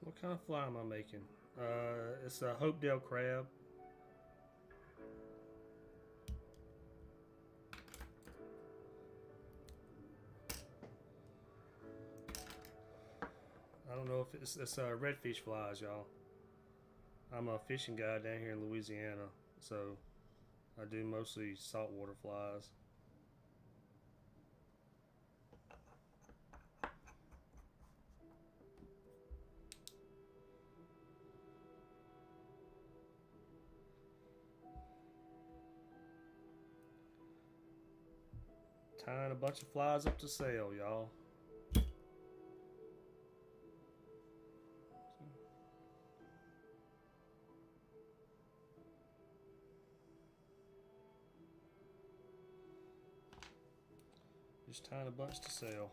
What kind of fly am I making? It's a Hopedale crab. I don't know if it's redfish flies, y'all. I'm a fishing guide down here in Louisiana, so I do mostly saltwater flies. Tying a bunch of flies up to sail, y'all. Just tying a bunch to sail.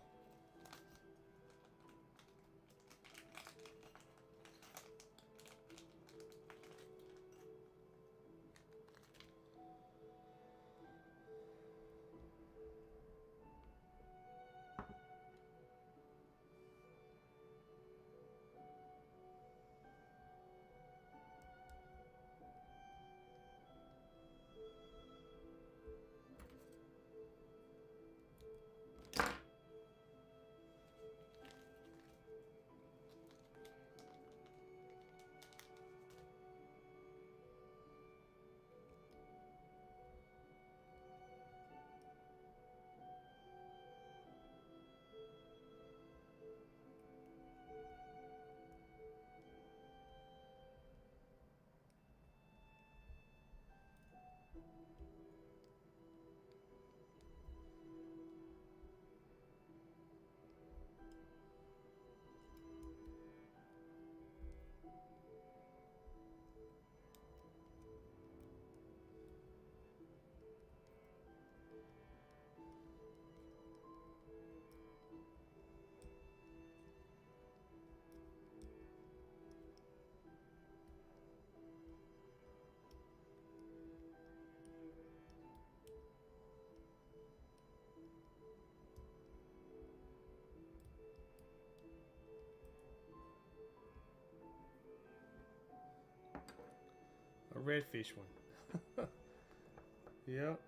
A redfish one. Yep.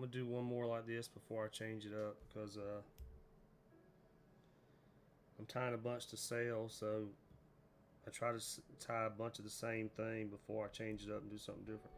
I'm gonna do one more like this before I change it up because I'm tying a bunch to sail, so I try to tie a bunch of the same thing before I change it up and do something different.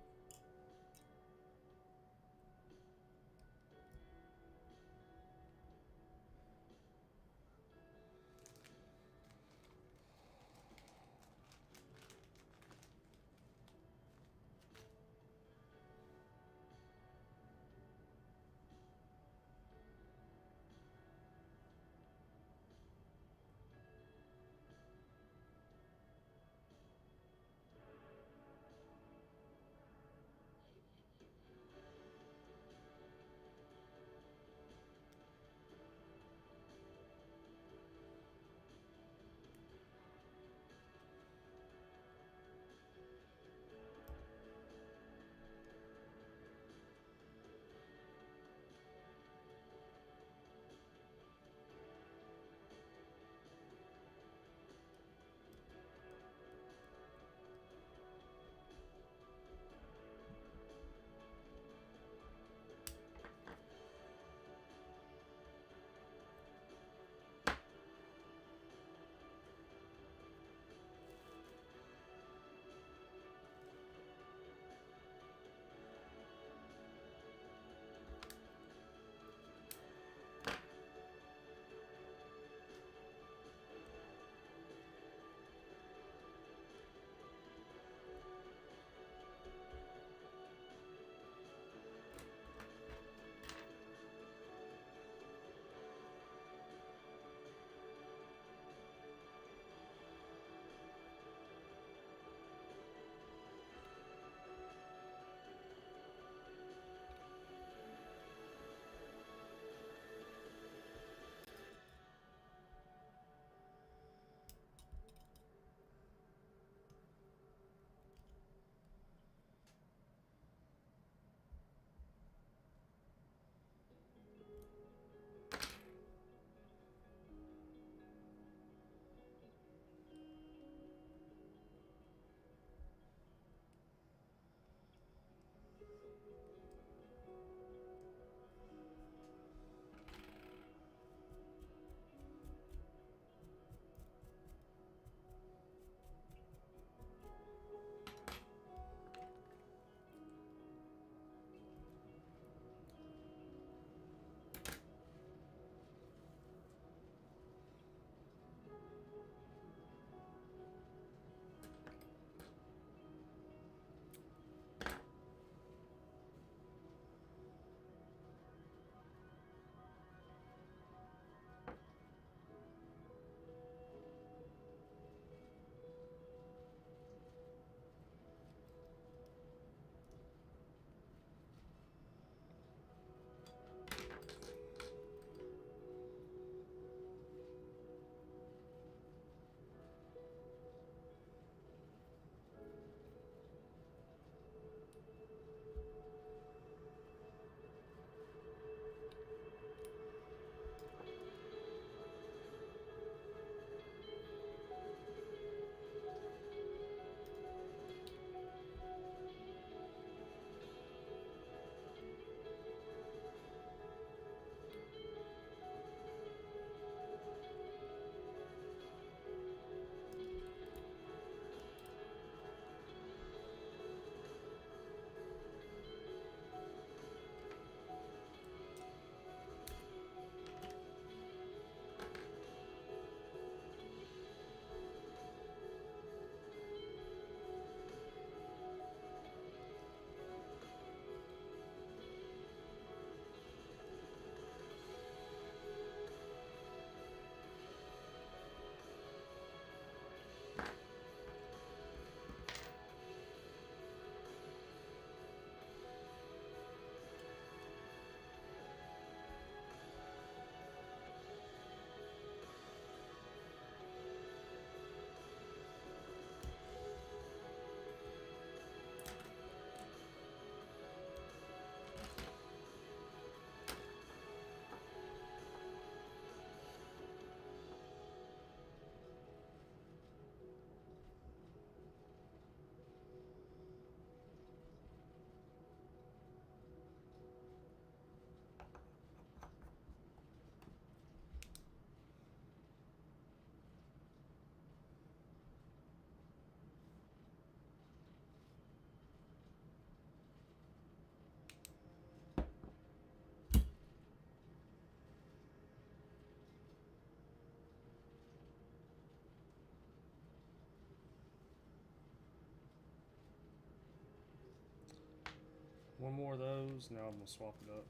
one more of those. Now I'm gonna swap it up.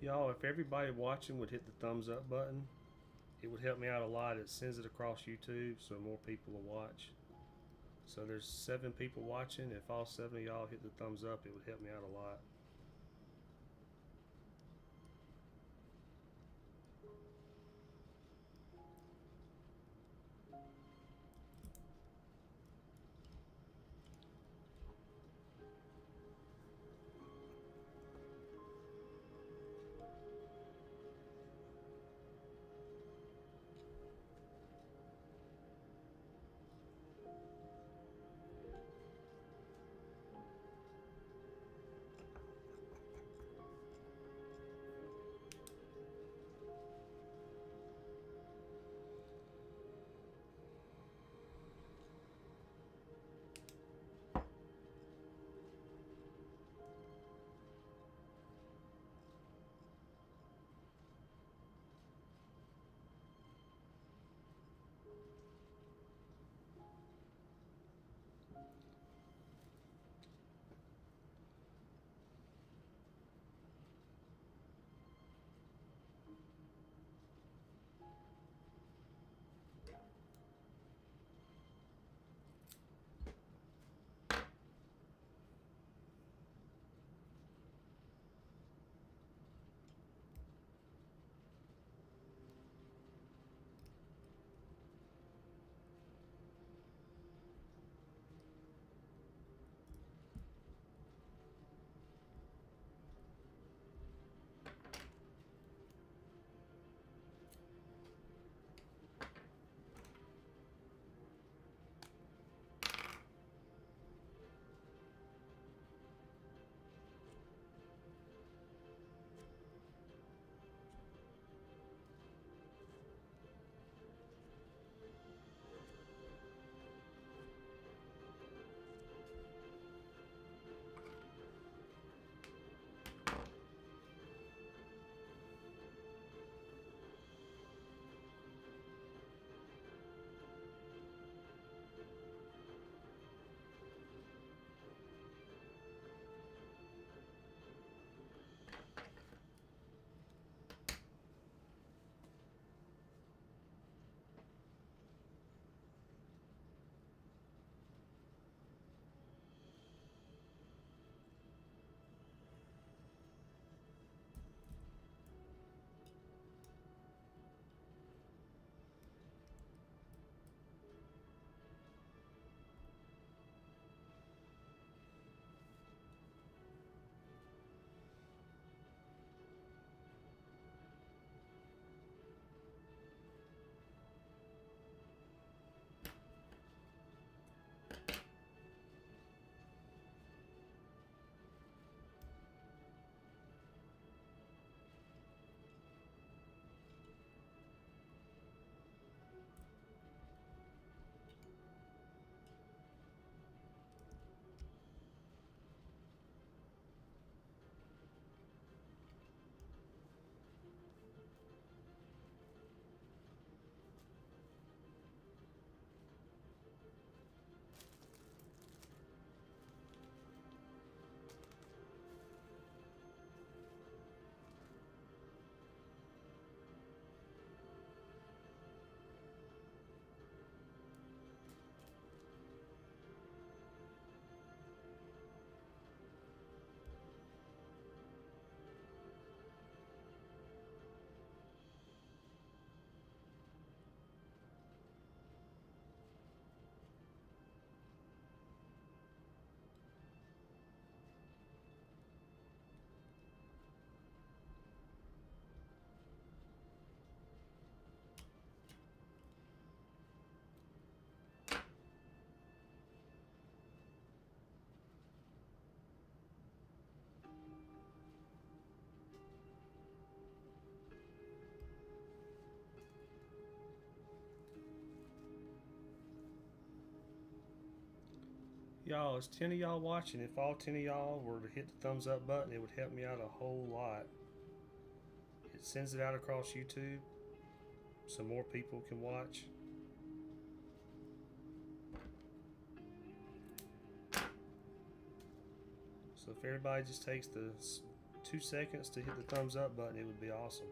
Y'all, if everybody watching would hit the thumbs up button, it would help me out a lot. It sends it across YouTube so more people will watch. So there's 7 people watching. If all 7 of y'all hit the thumbs up, it would help me out a lot. Y'all, it's 10 of y'all watching. If all 10 of y'all were to hit the thumbs up button, it would help me out a whole lot. It sends it out across YouTube so more people can watch. So if everybody just takes the 2 seconds to hit the thumbs up button, it would be awesome.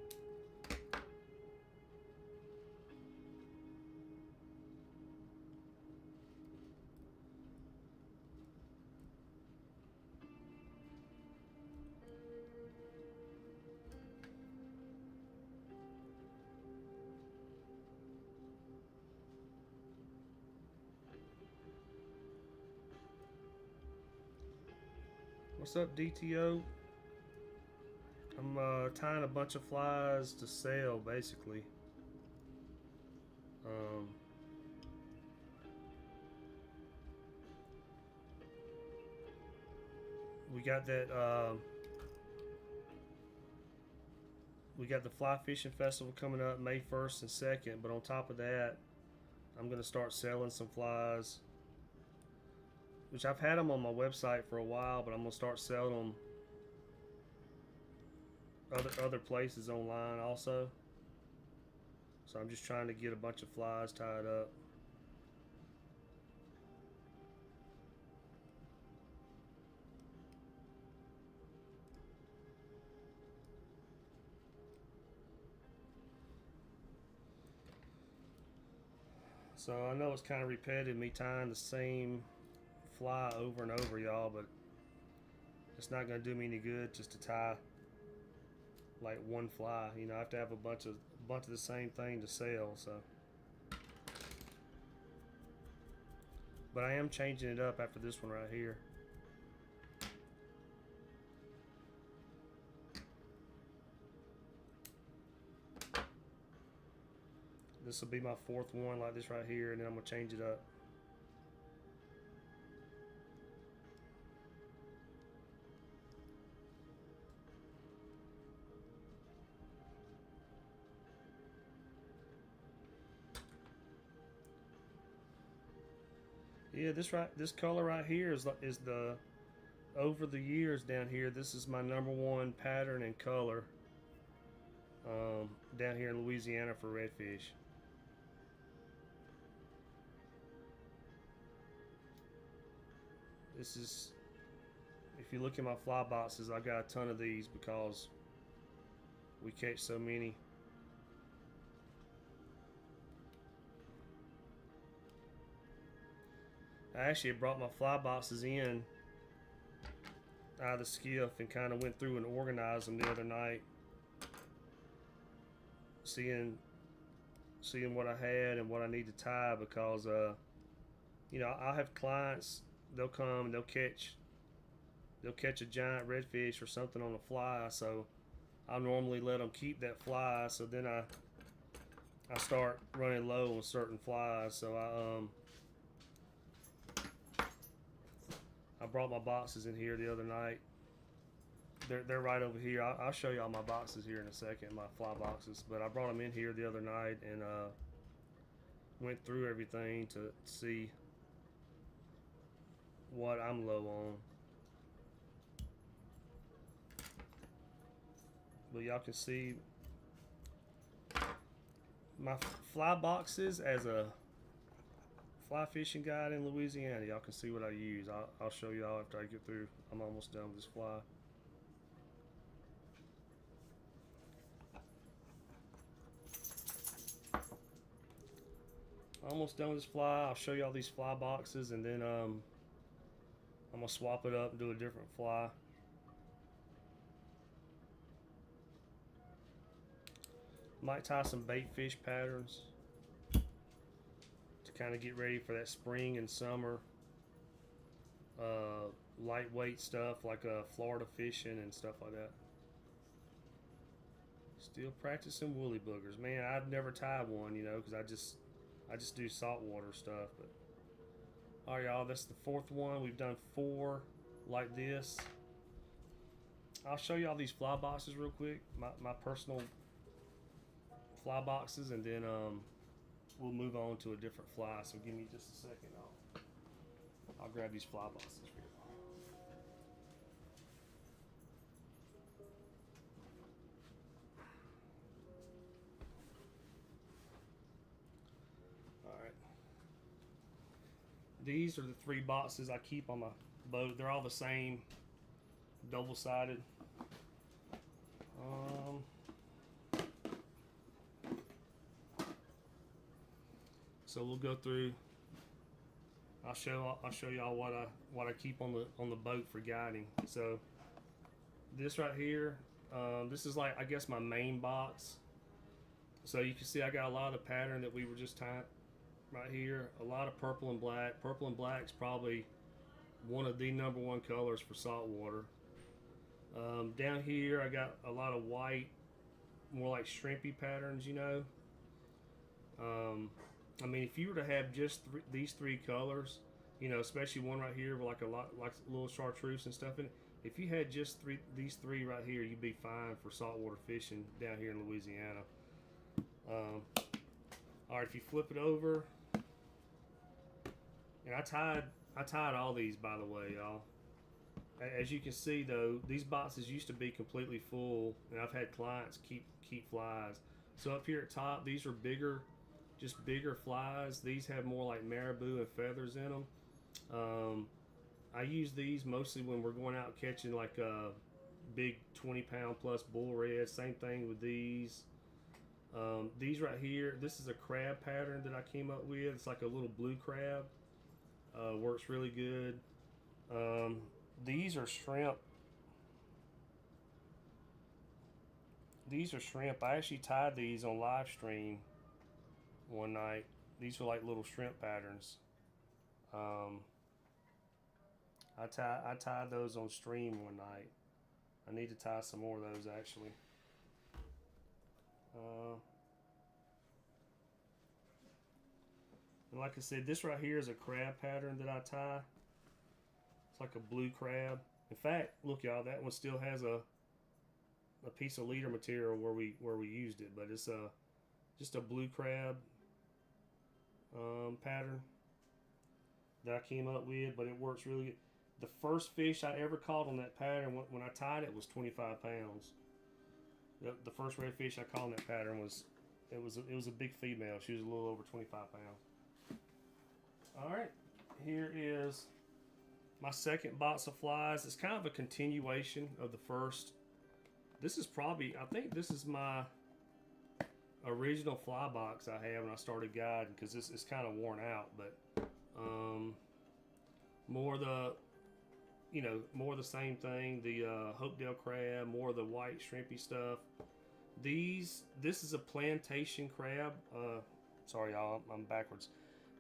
What's up, DTO? I'm tying a bunch of flies to sell, basically. We got that. We got the Fly Fishing Festival coming up May 1st and 2nd, but on top of that, I'm gonna start selling some flies, which I've had them on my website for a while, but I'm gonna start selling them other places online also. So I'm just trying to get a bunch of flies tied up. So I know it's kind of repetitive, me tying the same fly over and over, y'all, but it's not gonna do me any good just to tie like one fly. You know, I have to have a bunch of the same thing to sell. So, but I am changing it up after this one right here. This will be my 4th one like this right here, and then I'm gonna change it up. Yeah, this color right here is the over the years down here. This is my #1 pattern and color down here in Louisiana for redfish. This is, if you look at my fly boxes, I got a ton of these because we catch so many. I actually brought my fly boxes in out of the skiff and kind of went through and organized them the other night, seeing what I had and what I need to tie, because you know, I'll have clients, they'll come and they'll catch a giant redfish or something on a fly, so I'll normally let them keep that fly, so then I start running low on certain flies. So I brought my boxes in here the other night. They're right over here. I'll show y'all my boxes here in a second, my fly boxes. But I brought them in here the other night and went through everything to see what I'm low on. But y'all can see my fly boxes as a fly fishing guide in Louisiana. Y'all can see what I use. I'll show y'all after I get through. I'm almost done with this fly. Almost done with this fly. I'll show y'all these fly boxes, and then I'm gonna swap it up and do a different fly. Might tie some bait fish patterns to kind of get ready for that spring and summer lightweight stuff like Florida fishing and stuff like that. Still practicing woolly boogers, man. I've never tied one, you know, because I just do saltwater stuff. But all right, y'all, that's the 4th one. We've done 4 like this. I'll show y'all these fly boxes real quick, my personal fly boxes, and then we'll move on to a different fly. So give me just a second. I'll grab these fly boxes for you. Alright. These are the 3 boxes I keep on my boat. They're all the same, double-sided. So we'll go through. I'll show y'all what I keep on the boat for guiding. So this right here, this is like, I guess, my main box. So you can see I got a lot of the pattern that we were just tying right here. A lot of purple and black. Purple and black is probably one of the #1 colors for saltwater. Down here I got a lot of white, more like shrimpy patterns, you know. I mean, if you were to have just these 3 colors, you know, especially one right here with like a little chartreuse and stuff in it. If you had just these three right here, you'd be fine for saltwater fishing down here in Louisiana. All right, if you flip it over, and I tied all these, by the way, y'all. As you can see, though, these boxes used to be completely full, and I've had clients keep flies. So up here at top, these are bigger, just bigger flies. These have more like marabou and feathers in them. I use these mostly when we're going out catching like big 20-pound plus bull reds. Same thing with these. These right here, this is a crab pattern that I came up with. It's like a little blue crab. Works really good. These are shrimp. These are shrimp. I actually tied these on live stream one night. These are like little shrimp patterns. I tied those on stream one night. I need to tie some more of those actually. And like I said, this right here is a crab pattern that I tie. It's like a blue crab. In fact, look y'all, that one still has a piece of leader material where we used it, but it's just a blue crab pattern that I came up with, but it works really good. The first fish I ever caught on that pattern when I tied it was 25 pounds. The first redfish I caught on that pattern was a big female. She was a little over 25 pounds. All right, here is my second box of flies. It's kind of a continuation of the first. This is probably, I think this is my original fly box I had when I started guiding, because this is kind of worn out, but more the same thing. The Hopedale crab, more of the white shrimpy stuff. This is a plantation crab. Sorry y'all, I'm backwards.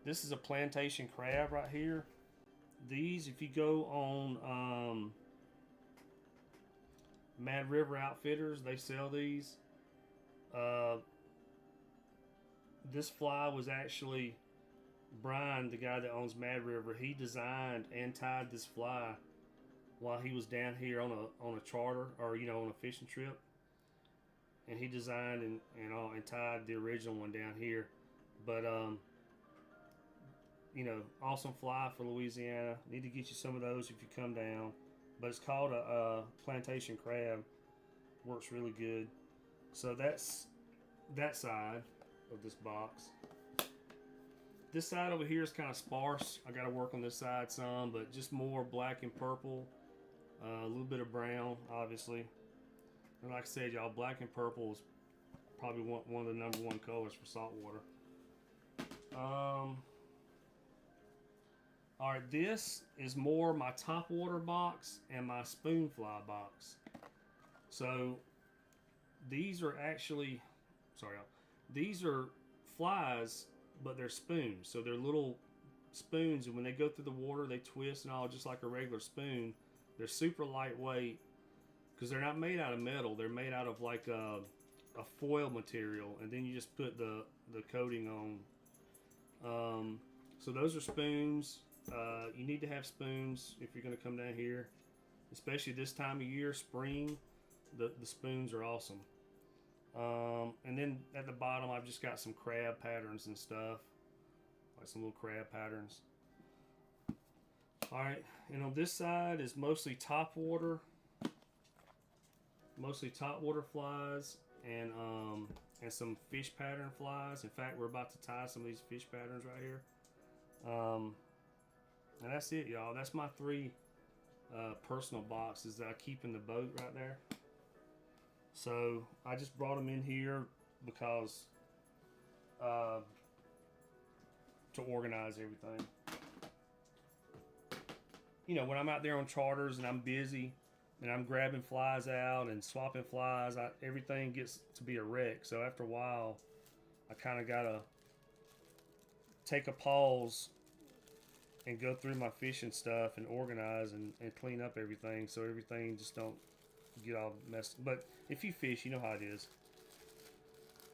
This is a plantation crab right here. These, if you go on Mad River Outfitters, they sell these. This fly was actually Brian, the guy that owns Mad River. He designed and tied this fly while he was down here on a charter, or on a fishing trip. And he designed and tied the original one down here. But awesome fly for Louisiana. Need to get you some of those if you come down. But it's called a plantation crab. Works really good. So that's that side of this box. This side over here is kind of sparse. I got to work on this side some, but just more black and purple. A little bit of brown, obviously. And like I said, y'all, black and purple is probably one of the #1 colors for saltwater. Alright, this is more my top water box and my spoon fly box. So these are actually, these are flies, but they're spoons. So they're little spoons, and when they go through the water, they twist and all just like a regular spoon. They're super lightweight because they're not made out of metal. They're made out of like a foil material, and then you just put the coating on. So those are spoons. You need to have spoons if you're going to come down here, especially this time of year, spring. The spoons are awesome. And then at the bottom, I've just got some crab patterns and stuff, like some little crab patterns. All right, and on this side is mostly top water flies and some fish pattern flies. In fact, we're about to tie some of these fish patterns right here. And that's it, y'all. That's my 3 personal boxes that I keep in the boat right there. So I just brought them in here because to organize everything. You know, when I'm out there on charters and I'm busy and I'm grabbing flies out and swapping flies, everything gets to be a wreck. So after a while, I kind of gotta take a pause and go through my fishing stuff and organize and clean up everything so everything just don't get all messed. But if you fish, you know how it is.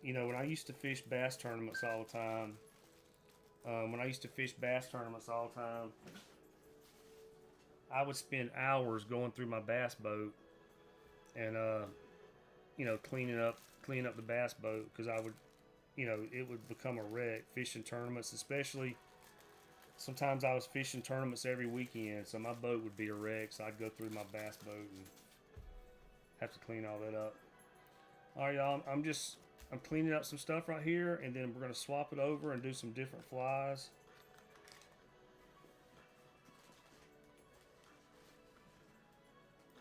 You know, when I used to fish bass tournaments all the time, I would spend hours going through my bass boat and you know, cleaning up the bass boat, because I would, you know, it would become a wreck fishing tournaments. Especially sometimes I was fishing tournaments every weekend, so my boat would be a wreck. So I'd go through my bass boat and have to clean all that up. All right, y'all, I'm cleaning up some stuff right here, and then we're gonna swap it over and do some different flies.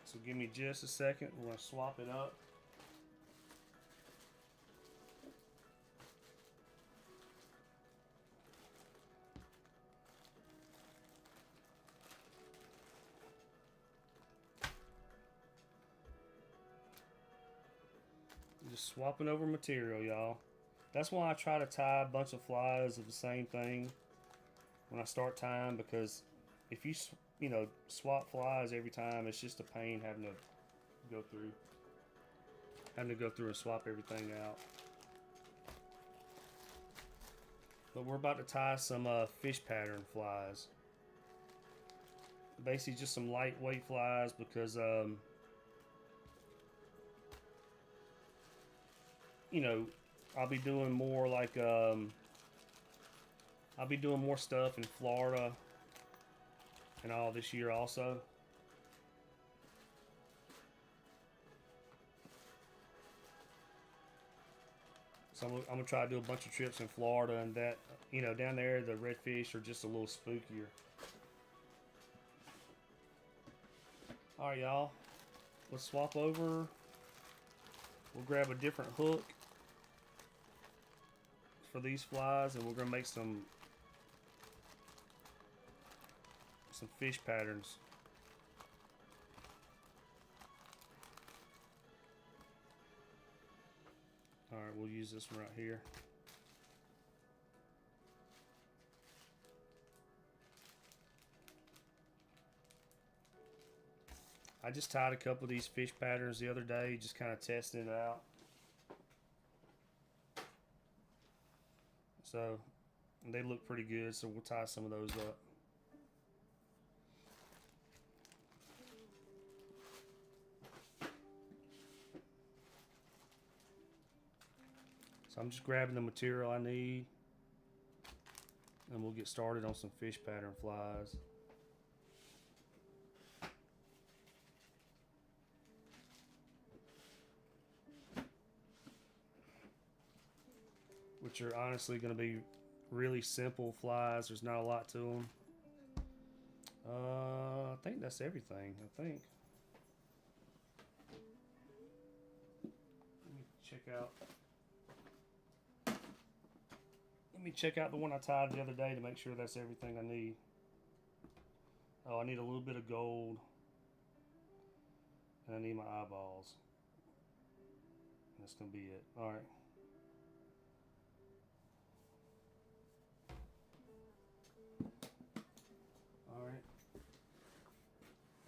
So give me just a second. We're going to swap it up. Just swapping over material, y'all. That's why I try to tie a bunch of flies of the same thing when I start tying, because if you know, swap flies every time, it's just a pain having to go through and swap everything out. But we're about to tie some fish pattern flies. Basically just some lightweight flies, because you know, I'll be doing more like I'll be doing more stuff in Florida and all this year also. So I'm gonna try to do a bunch of trips in Florida, and that, you know, down there the redfish are just a little spookier. All right, y'all, let's swap over. We'll grab a different hook for these flies, and we're gonna make some fish patterns. All right, we'll use this one right here. I just tied a couple of these fish patterns the other day, just kind of testing it out. So they look pretty good, so we'll tie some of those up. So I'm just grabbing the material I need, and we'll get started on some fish pattern flies. Which are honestly going to be really simple flies. There's not a lot to them. I think that's everything. Let me check out the one I tied the other day to make sure that's everything I need. Oh, I need a little bit of gold, and I need my eyeballs. That's gonna be it. All right. All right.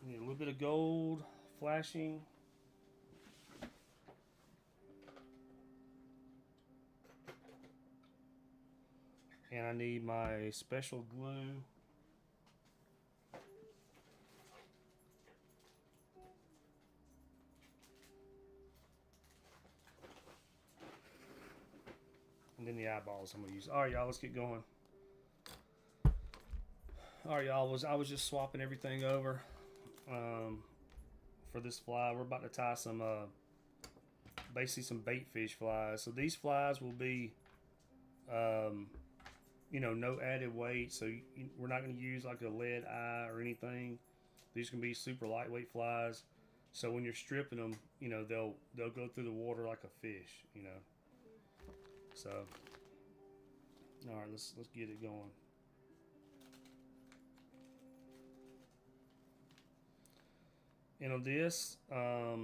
I need a little bit of gold flashing. And I need my special glue. And then the eyeballs I'm gonna use. All right, y'all, let's get going. All right, y'all. I was just swapping everything over for this fly. We're about to tie some basically some bait fish flies. So these flies will be you know, no added weight. So we're not going to use like a lead eye or anything. These can be super lightweight flies. So when you're stripping them, you know, they'll go through the water like a fish, you know. So all right, let's get it going. And on this, I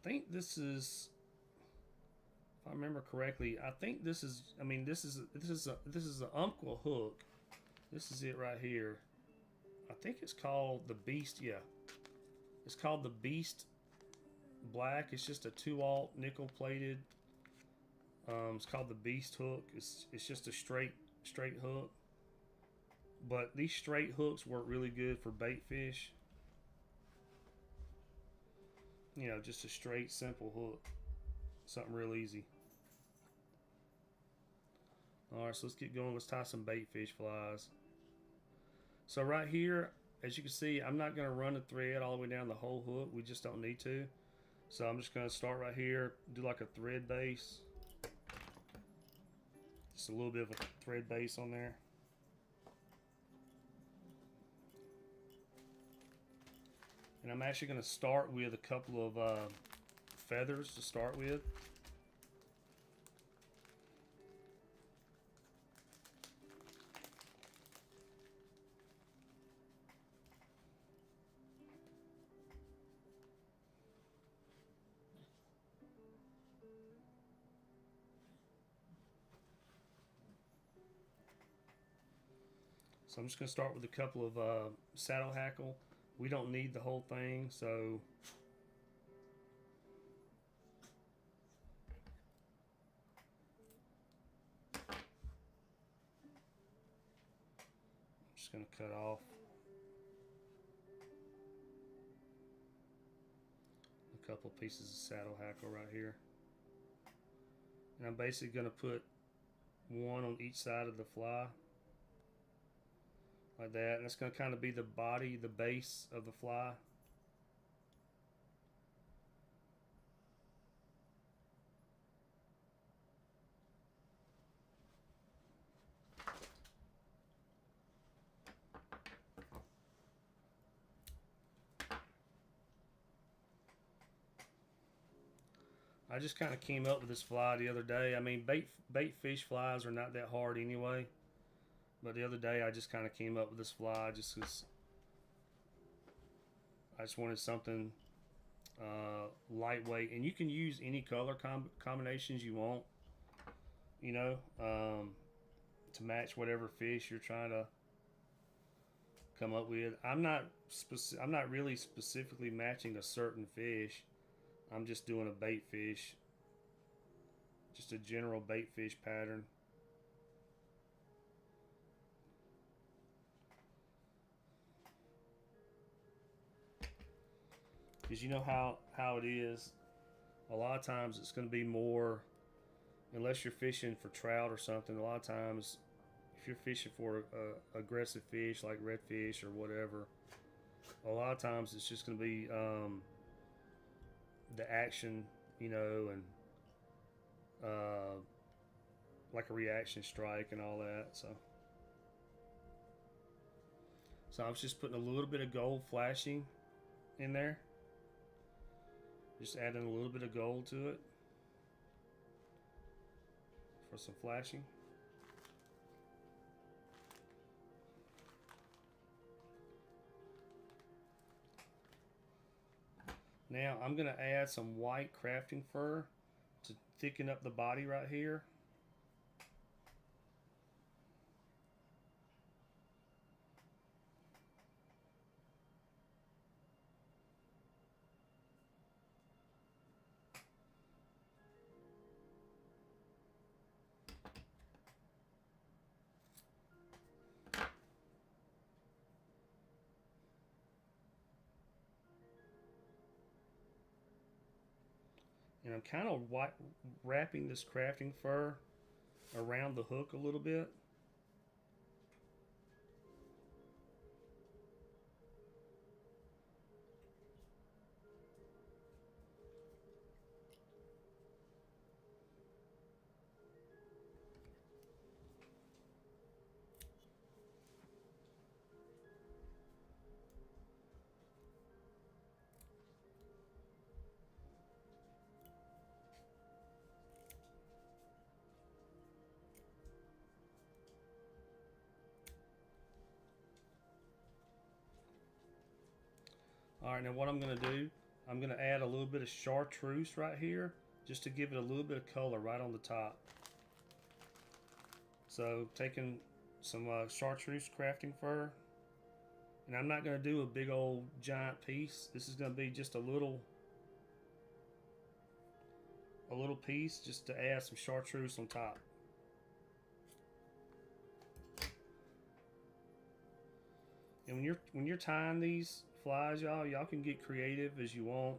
think this is, if I remember correctly, I think this is. I mean, this is an Umpqua hook. This is it right here. I think it's called the Beast. Yeah, it's called the Beast Black. It's just a 2-aught nickel plated. It's called the Beast hook. It's just a straight hook. But these straight hooks work really good for bait fish. You know, just a straight, simple hook. Something real easy. Alright, so let's get going. Let's tie some bait fish flies. So right here, as you can see, I'm not going to run the thread all the way down the whole hook. We just don't need to. So I'm just going to start right here, do like a thread base. Just a little bit of a thread base on there. And I'm actually going to start with a couple of feathers to start with. So I'm just going to start with a couple of saddle hackle. We don't need the whole thing, so I'm just going to cut off a couple pieces of saddle hackle right here. And I'm basically going to put one on each side of the fly. Like that, and it's going to kind of be the body, the base of the fly. I just kind of came up with this fly the other day. I mean, bait fish flies are not that hard anyway. But the other day I just kind of came up with this fly just because I just wanted something lightweight. And you can use any color combinations you want, you know, to match whatever fish you're trying to come up with. I'm not really specifically matching a certain fish. I'm just doing a bait fish, just a general bait fish pattern. Because you know how it is. A lot of times it's going to be more, unless you're fishing for trout or something, a lot of times if you're fishing for aggressive fish like redfish or whatever, a lot of times it's just going to be the action, you know, and like a reaction strike and all that. So I was just putting a little bit of gold flashing in there. Just adding a little bit of gold to it for some flashing. Now I'm going to add some white crafting fur to thicken up the body right here. And I'm kind of wrapping this crafting fur around the hook a little bit. Alright, now what I'm going to do, I'm going to add a little bit of chartreuse right here, just to give it a little bit of color right on the top. So taking some chartreuse crafting fur, and I'm not going to do a big old giant piece. This is going to be just a little piece just to add some chartreuse on top. And when you're tying these flies, y'all can get creative as you want.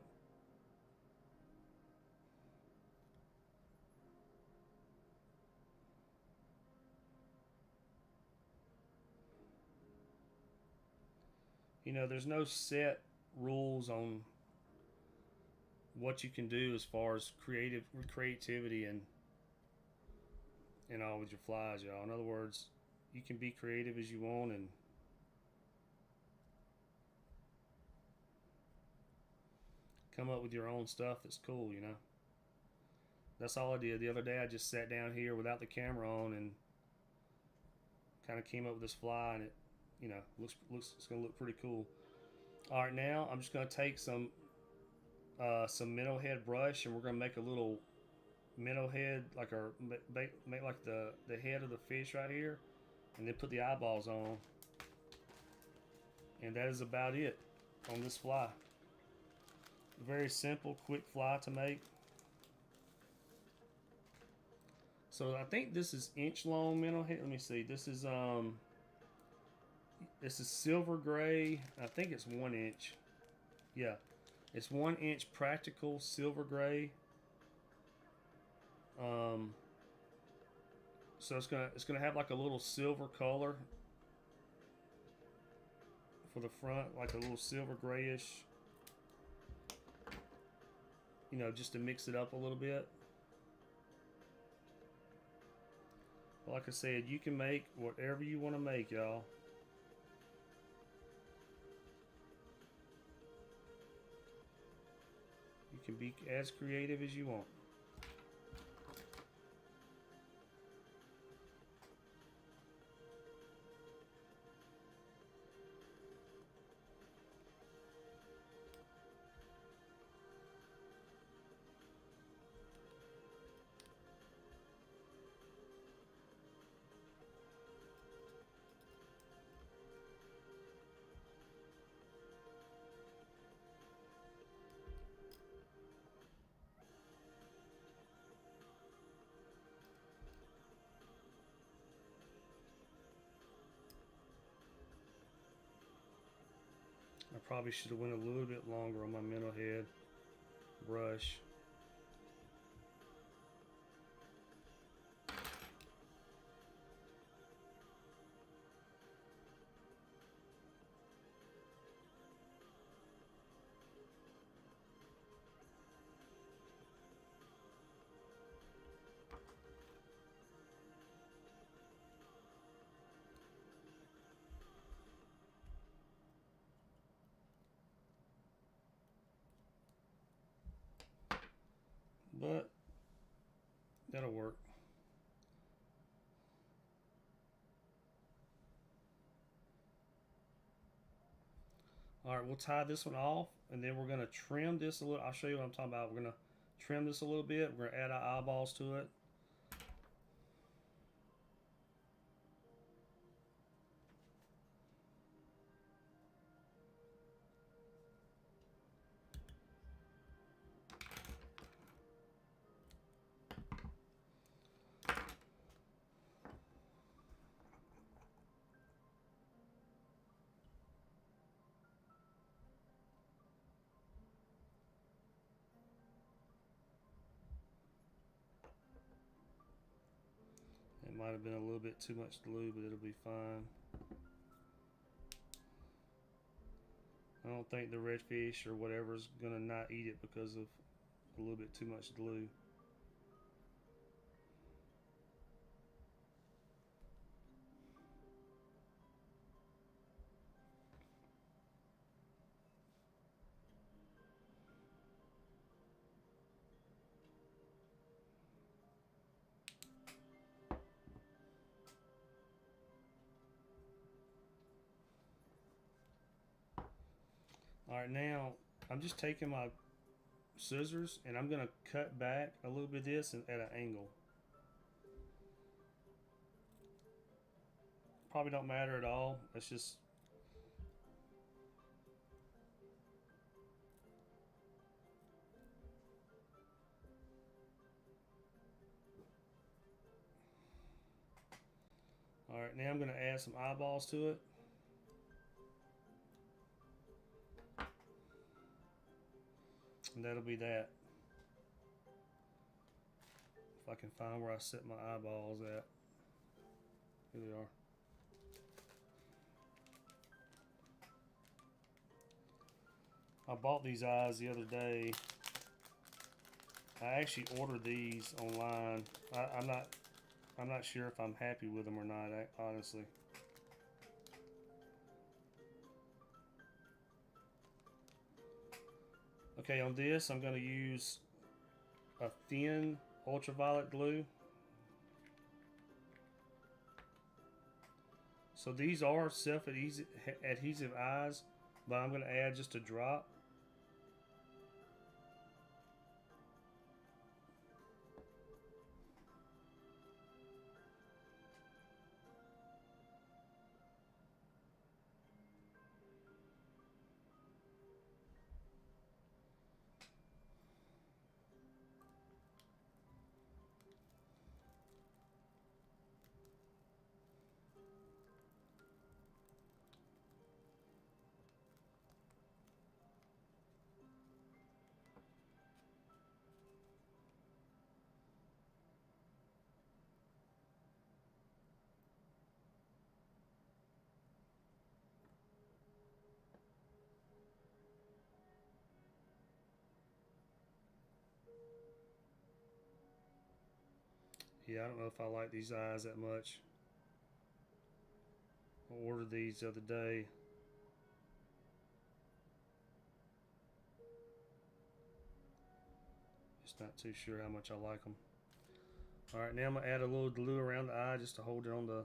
You know, there's no set rules on what you can do as far as creativity and all with your flies, y'all. In other words, you can be creative as you want and come up with your own stuff that's cool, you know. That's all I did. The other day I just sat down here without the camera on and kind of came up with this fly, and it, you know, looks it's gonna look pretty cool. All right, now I'm just gonna take some minnow head brush, and we're gonna make a little minnow head, like our make like the head of the fish right here, and then put the eyeballs on. And that is about it on this fly. Very simple, quick fly to make. So I think this is inch long minnow head. Let me see. This is silver gray. I think it's 1 inch. Yeah, it's 1 inch practical silver gray. So it's gonna have like a little silver color for the front, like a little silver grayish. You know, just to mix it up a little bit. But like I said, you can make whatever you want to make, y'all. You can be as creative as you want. I probably should have went a little bit longer on my minnow head brush. But that'll work. All right, we'll tie this one off, and then we're gonna trim this a little. I'll show you what I'm talking about. We're gonna trim this a little bit. We're gonna add our eyeballs to it. It might have been a little bit too much glue, but it'll be fine. I don't think the redfish or whatever is gonna not eat it because of a little bit too much glue. All Alright, now I'm just taking my scissors and I'm going to cut back a little bit of this at an angle. Probably don't matter at all. It's just alright, now I'm going to add some eyeballs to it. And that'll be that. If I can find where I set my eyeballs at. Here they are. I bought these eyes the other day. I actually ordered these online. I'm not sure if I'm happy with them or not, honestly. Okay, on this I'm going to use a thin ultraviolet glue. So these are self-adhesive eyes, but I'm going to add just a drop. Yeah, I don't know if I like these eyes that much. I ordered these the other day. Just not too sure how much I like them. Alright, now I'm going to add a little glue around the eye just to hold it on the...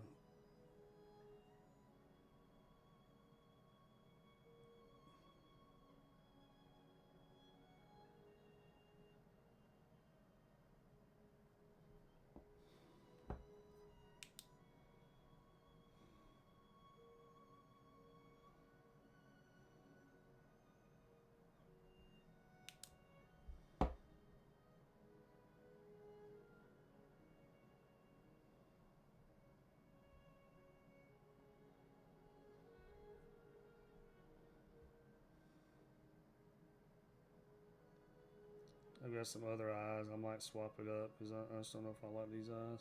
I've got some other eyes. I might swap it up because I just don't know if I like these eyes.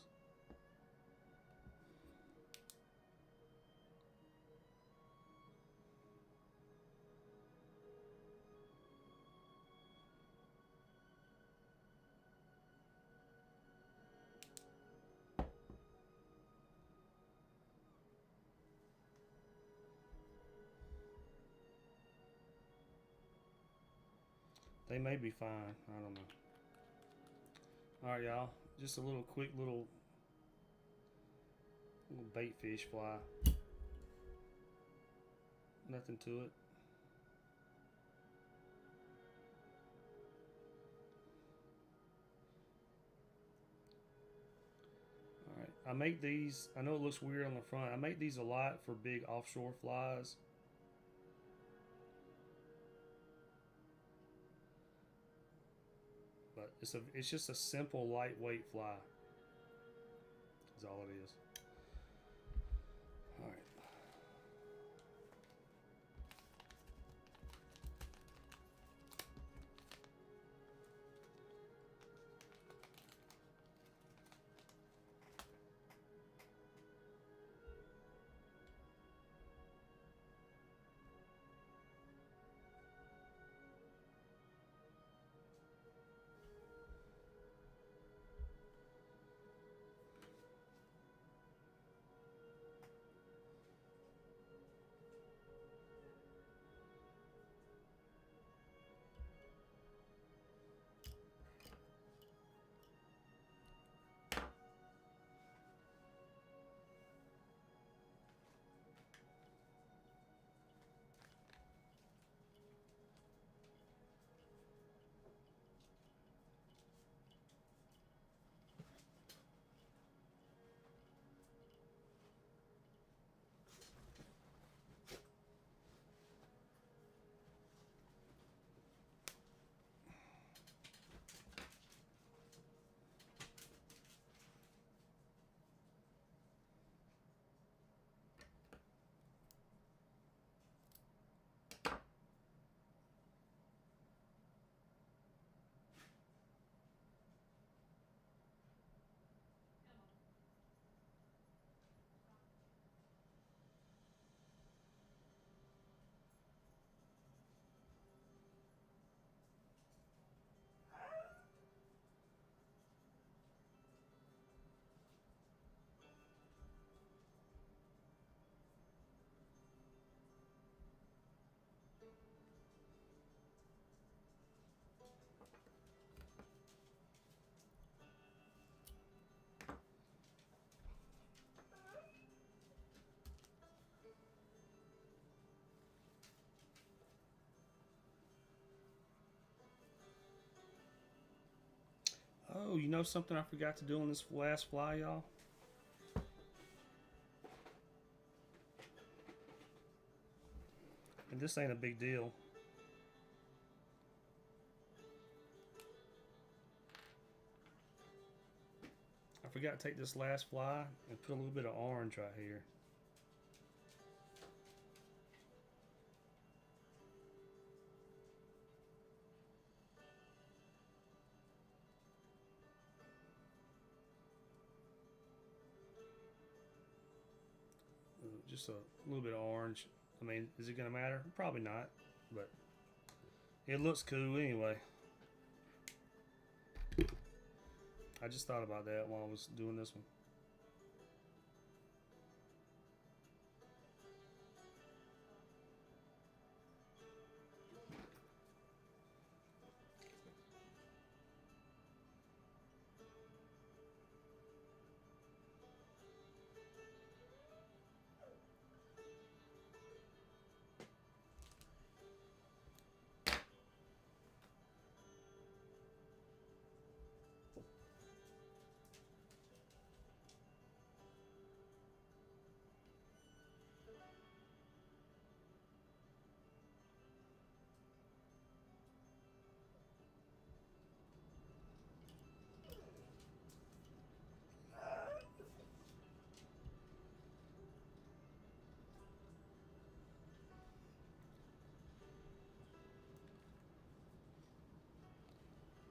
They may be fine. I don't know. Alright, y'all. Just a quick little bait fish fly. Nothing to it. Alright. I make these, I know it looks weird on the front. I make these a lot for big offshore flies. But it's just a simple lightweight fly. That's all it is. All right. know something I forgot to do on this last fly, y'all? And this ain't a big deal. I forgot to take this last fly and put a little bit of orange right here. Just a little bit of orange. I mean, is it going to matter? Probably not, but it looks cool anyway. I just thought about that while I was doing this one.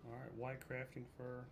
Alright, white crafting fur.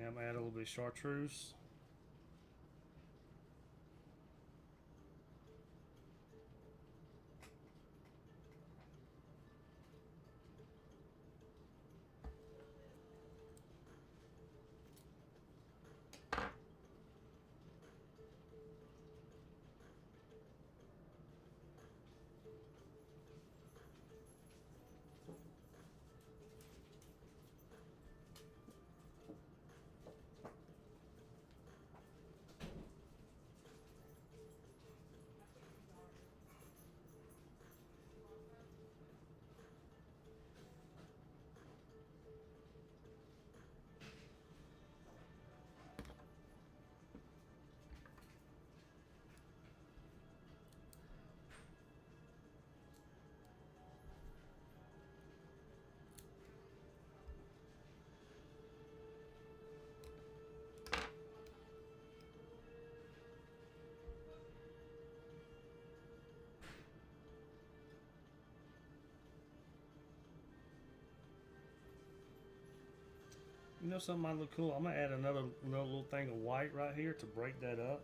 Now I'm going to add a little bit of chartreuse. You know something might look cool? I'm going to add another little thing of white right here to break that up.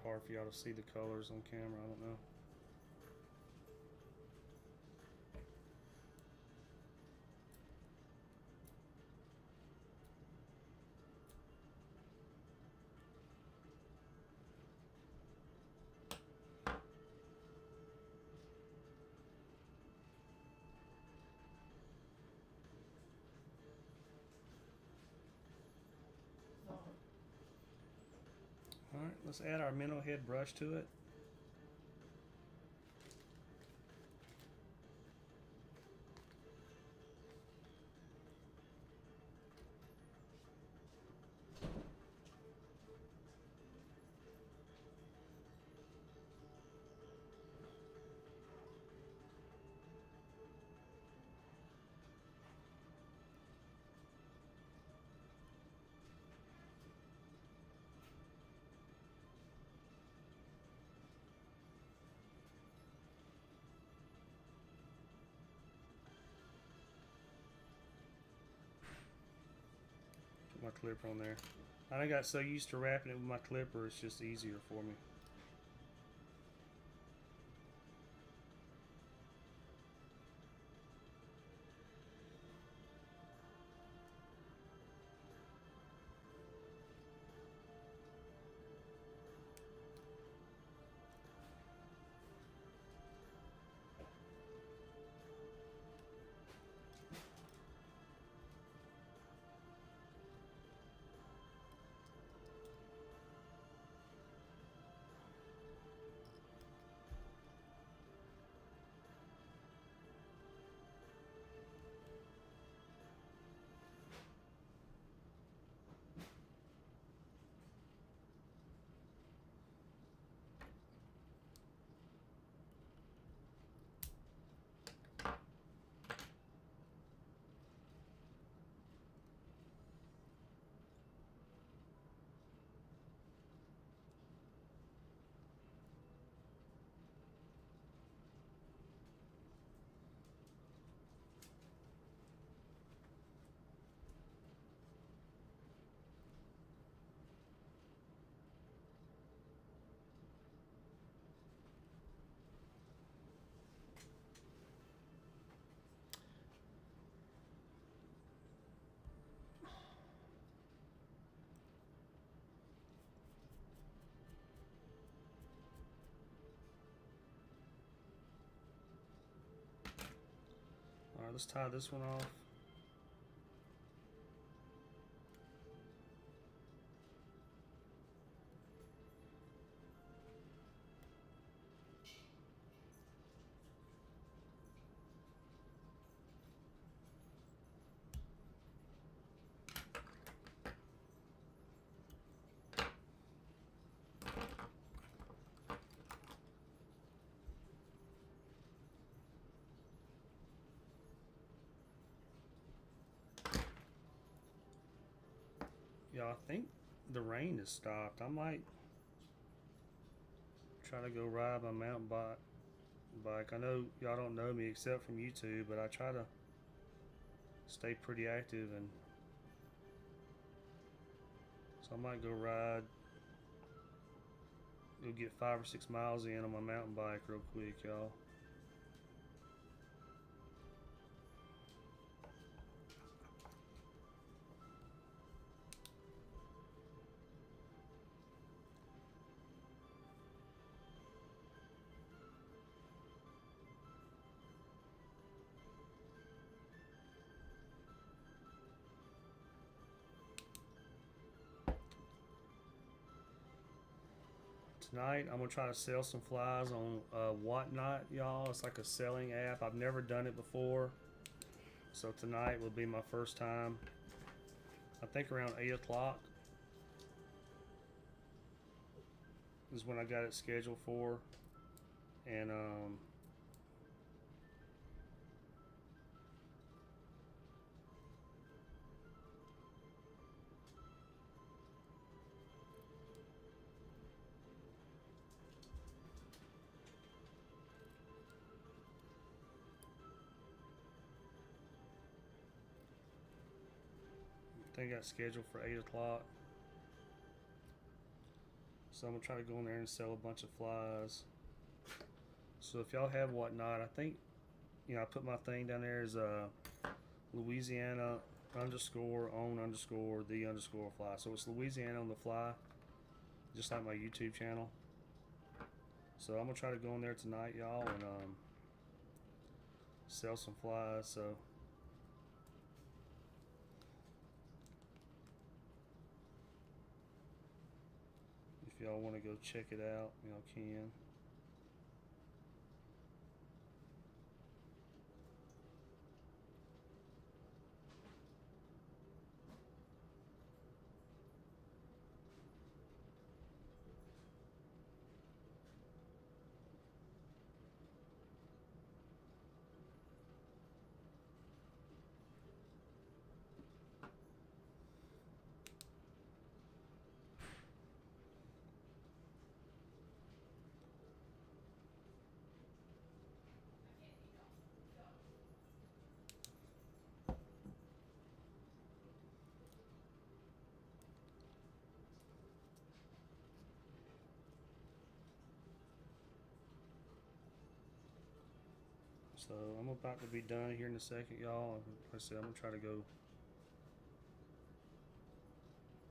hard for y'all to see the colors on camera. I don't know. Alright, let's add our minnow head brush to it. Put my clipper on there. I got so used to wrapping it with my clipper, it's just easier for me. Alright, let's tie this one off. Yeah, I think the rain has stopped. I might try to go ride my mountain bike. I know y'all don't know me except from YouTube, but I try to stay pretty active, and so I might go ride, go get 5 or 6 miles in on my mountain bike real quick, y'all. Tonight I'm gonna try to sell some flies on Whatnot, y'all. It's like a selling app. I've never done it before, so tonight will be my first time. I think around 8 o'clock is when I got it scheduled for, and I think I got scheduled for 8 o'clock. So I'm gonna try to go in there and sell a bunch of flies. So if y'all have whatnot, I think, I put my thing down there as Louisiana underscore own underscore the underscore fly. So it's Louisiana on the fly, just like my YouTube channel. So I'm gonna try to go in there tonight, y'all, and sell some flies. So if y'all want to go check it out, y'all can. So I'm about to be done here in a second, y'all. Like I said, I'm gonna try to go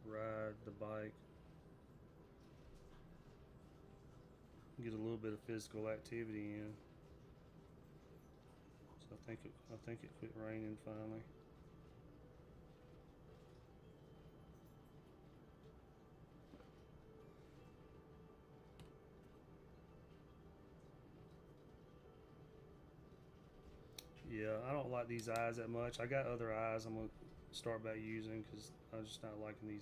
ride the bike, get a little bit of physical activity in. So I think it quit raining finally. Yeah, I don't like these eyes that much. I got other eyes I'm gonna start back using because I'm just not liking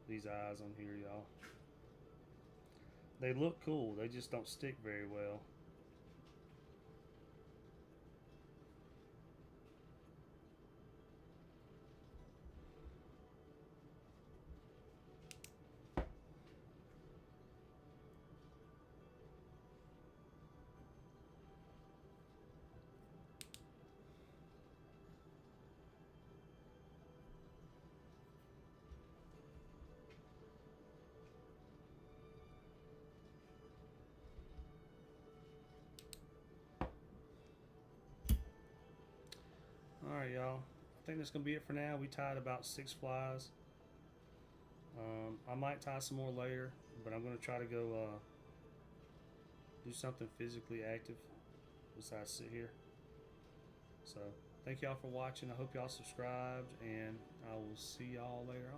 these eyes on here, y'all. They look cool. They just don't stick very well. Alright, y'all. I think that's going to be it for now. We tied about 6 flies. I might tie some more later, but I'm going to try to go do something physically active besides sit here. So, thank y'all for watching. I hope y'all subscribed, and I will see y'all later on.